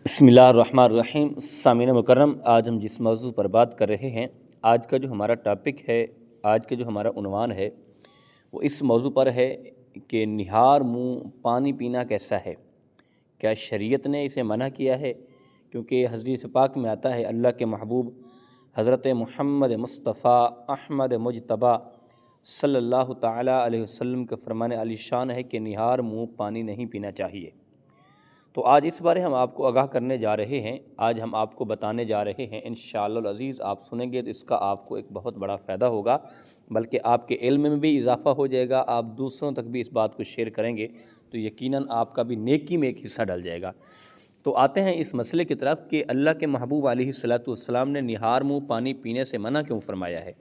بسم اللہ الرحمن الرحیم۔ سامعین مکرم، آج ہم جس موضوع پر بات کر رہے ہیں، آج کا جو ہمارا ٹاپک ہے، آج کا جو ہمارا عنوان ہے وہ اس موضوع پر ہے کہ نہار منہ پانی پینا کیسا ہے؟ کیا شریعت نے اسے منع کیا ہے؟ کیونکہ حدیث پاک میں آتا ہے اللہ کے محبوب حضرت محمد مصطفیٰ احمد مجتبیٰ صلی اللہ تعالیٰ علیہ وسلم کا فرمان عالی شان ہے کہ نہار منہ پانی نہیں پینا چاہیے۔ تو آج اس بارے ہم آپ کو آگاہ کرنے جا رہے ہیں، آج ہم آپ کو بتانے جا رہے ہیں انشاءاللہ العزیز۔ آپ سنیں گے تو اس کا آپ کو ایک بہت بڑا فائدہ ہوگا، بلکہ آپ کے علم میں بھی اضافہ ہو جائے گا، آپ دوسروں تک بھی اس بات کو شیئر کریں گے تو یقیناً آپ کا بھی نیکی میں ایک حصہ ڈل جائے گا۔ تو آتے ہیں اس مسئلے کی طرف کہ اللہ کے محبوب علیہ الصلوۃ والسلام نے نہار منہ پانی پینے سے منع کیوں فرمایا ہے؟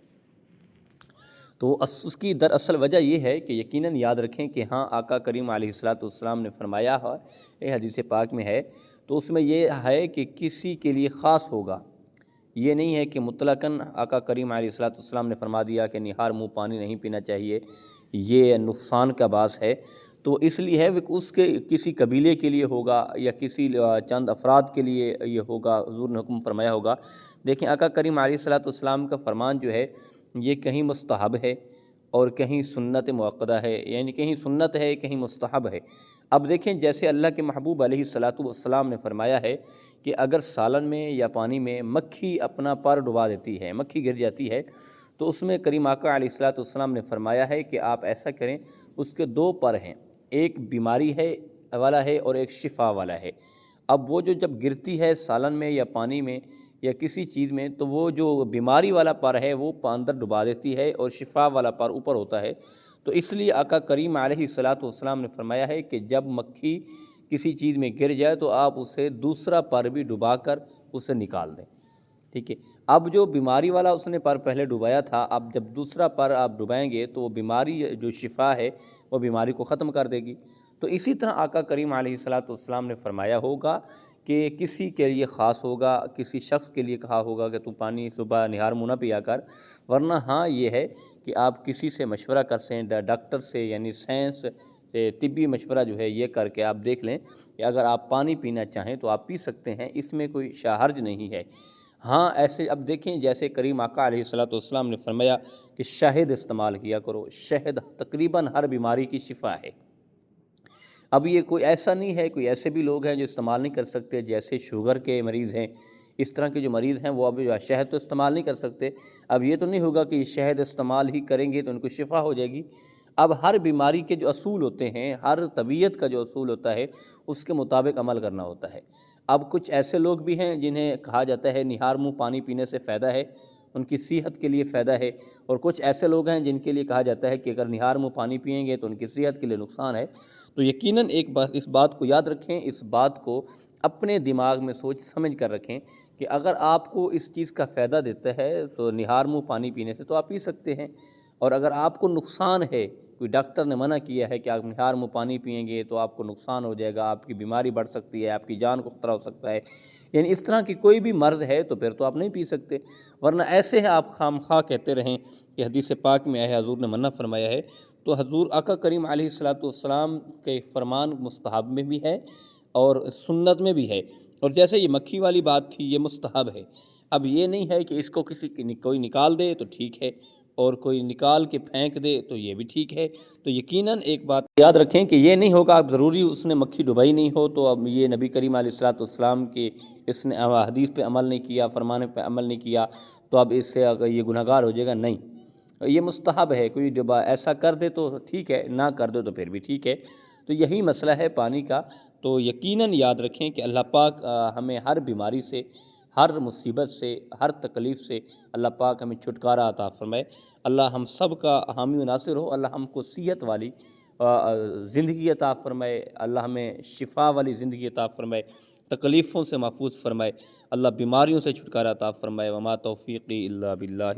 تو اس کی دراصل وجہ یہ ہے کہ یقیناً یاد رکھیں کہ ہاں آقا کریم علیہ الصلوۃ والسلام نے فرمایا ہے، یہ حدیث پاک میں ہے، تو اس میں یہ ہے کہ کسی کے لیے خاص ہوگا، یہ نہیں ہے کہ مطلقاً آقا کریم علیہ الصلوۃ والسلام نے فرما دیا کہ نہار منہ پانی نہیں پینا چاہیے، یہ نقصان کا باعث ہے۔ تو اس لیے ہے کہ اس کے کسی قبیلے کے لیے ہوگا یا کسی چند افراد کے لیے یہ ہوگا، حضور نے حکم فرمایا ہوگا۔ دیکھیں آقا کریم علیہ الصلوۃ والسلام کا فرمان جو ہے یہ کہیں مستحب ہے اور کہیں سنت مؤکدہ ہے، یعنی کہیں سنت ہے کہیں مستحب ہے۔ اب دیکھیں جیسے اللہ کے محبوب علیہ الصلوۃ والسلام نے فرمایا ہے کہ اگر سالن میں یا پانی میں مکھی اپنا پر ڈبا دیتی ہے، مکھی گر جاتی ہے، تو اس میں کریم آقا علیہ الصلوۃ والسلام نے فرمایا ہے کہ آپ ایسا کریں، اس کے دو پر ہیں، ایک بیماری ہے والا ہے اور ایک شفا والا ہے۔ اب وہ جو جب گرتی ہے سالن میں یا پانی میں یا کسی چیز میں، تو وہ جو بیماری والا پر ہے وہ اندر ڈبا دیتی ہے اور شفا والا پر اوپر ہوتا ہے۔ تو اس لیے آقا کریم علیہ الصلوۃ والسلام نے فرمایا ہے کہ جب مکھی کسی چیز میں گر جائے تو آپ اسے دوسرا پر بھی ڈبا کر اسے نکال دیں، ٹھیک ہے۔ اب جو بیماری والا اس نے پر پہلے ڈبایا تھا، اب جب دوسرا پر آپ ڈبائیں گے تو وہ بیماری جو شفا ہے وہ بیماری کو ختم کر دے گی۔ تو اسی طرح آقا کریم علیہ الصلوۃ والسلام نے فرمایا ہوگا کہ کسی کے لیے خاص ہوگا، کسی شخص کے لیے کہا ہوگا کہ تو پانی صبح نہار منہ نہ پیا کر، ورنہ ہاں یہ ہے کہ آپ کسی سے مشورہ کر سیں، ڈاکٹر سے، یعنی سائنس طبی مشورہ جو ہے یہ کر کے آپ دیکھ لیں کہ اگر آپ پانی پینا چاہیں تو آپ پی سکتے ہیں، اس میں کوئی حرج نہیں ہے۔ ہاں ایسے اب دیکھیں جیسے کریم آقا علیہ الصلوۃ والسلام نے فرمایا کہ شہد استعمال کیا کرو، شہد تقریباً ہر بیماری کی شفا ہے۔ اب یہ کوئی ایسا نہیں ہے، کوئی ایسے بھی لوگ ہیں جو استعمال نہیں کر سکتے، جیسے شوگر کے مریض ہیں، اس طرح کے جو مریض ہیں وہ اب شہد تو استعمال نہیں کر سکتے۔ اب یہ تو نہیں ہوگا کہ شہد استعمال ہی کریں گے تو ان کو شفا ہو جائے گی۔ اب ہر بیماری کے جو اصول ہوتے ہیں، ہر طبیعت کا جو اصول ہوتا ہے اس کے مطابق عمل کرنا ہوتا ہے۔ اب کچھ ایسے لوگ بھی ہیں جنہیں کہا جاتا ہے نہار منہ پانی پینے سے فائدہ ہے، ان کی صحت کے لیے فائدہ ہے، اور کچھ ایسے لوگ ہیں جن کے لیے کہا جاتا ہے کہ اگر نہار منہ پانی پئیں گے تو ان کی صحت کے لیے نقصان ہے۔ تو یقیناً ایک بات، اس بات کو یاد رکھیں، اس بات کو اپنے دماغ میں سوچ سمجھ کر رکھیں کہ اگر آپ کو اس چیز کا فائدہ دیتا ہے تو نہار منہ پانی پینے سے تو آپ پی سکتے ہیں، اور اگر آپ کو نقصان ہے، کوئی ڈاکٹر نے منع کیا ہے کہ آپ نہار منہ پانی پئیں گے تو آپ کو نقصان ہو جائے گا، آپ کی بیماری بڑھ سکتی ہے، آپ کی جان کو خطرہ ہو سکتا ہے، یعنی اس طرح کی کوئی بھی مرض ہے تو پھر تو آپ نہیں پی سکتے۔ ورنہ ایسے ہیں آپ خام خواہ کہتے رہیں کہ حدیث پاک میں ہے، حضور نے منع فرمایا ہے، تو حضور آقا کریم علیہ الصلوۃ والسلام کے فرمان مستحب میں بھی ہے اور سنت میں بھی ہے، اور جیسے یہ مکھی والی بات تھی یہ مستحب ہے۔ اب یہ نہیں ہے کہ اس کو کوئی نکال دے تو ٹھیک ہے اور کوئی نکال کے پھینک دے تو یہ بھی ٹھیک ہے۔ تو یقیناً ایک بات یاد رکھیں کہ یہ نہیں ہوگا اب ضروری اس نے مکھی ڈبائی نہیں ہو تو اب یہ نبی کریم علیہ الصلوۃ والسلام کی اس نے حدیث پہ عمل نہیں کیا، فرمان پہ عمل نہیں کیا تو اب اس سے اگر یہ گنہگار ہو جائے گا، نہیں، یہ مستحب ہے۔ کوئی جب ایسا کر دے تو ٹھیک ہے، نہ کر دے تو پھر بھی ٹھیک ہے۔ تو یہی مسئلہ ہے پانی کا۔ تو یقیناً یاد رکھیں کہ اللہ پاک ہمیں ہر بیماری سے، ہر مصیبت سے، ہر تکلیف سے اللہ پاک ہمیں چھٹکارا عطا فرمائے۔ اللہ ہم سب کا حامی و ناصر ہو، اللہ ہم کو صحت والی زندگی عطا فرمائے، اللہ ہمیں شفا والی زندگی عطا فرمائے، تکلیفوں سے محفوظ فرمائے، اللہ بیماریوں سے چھٹکارا عطا فرمائے۔ وما توفیقی الا باللہ۔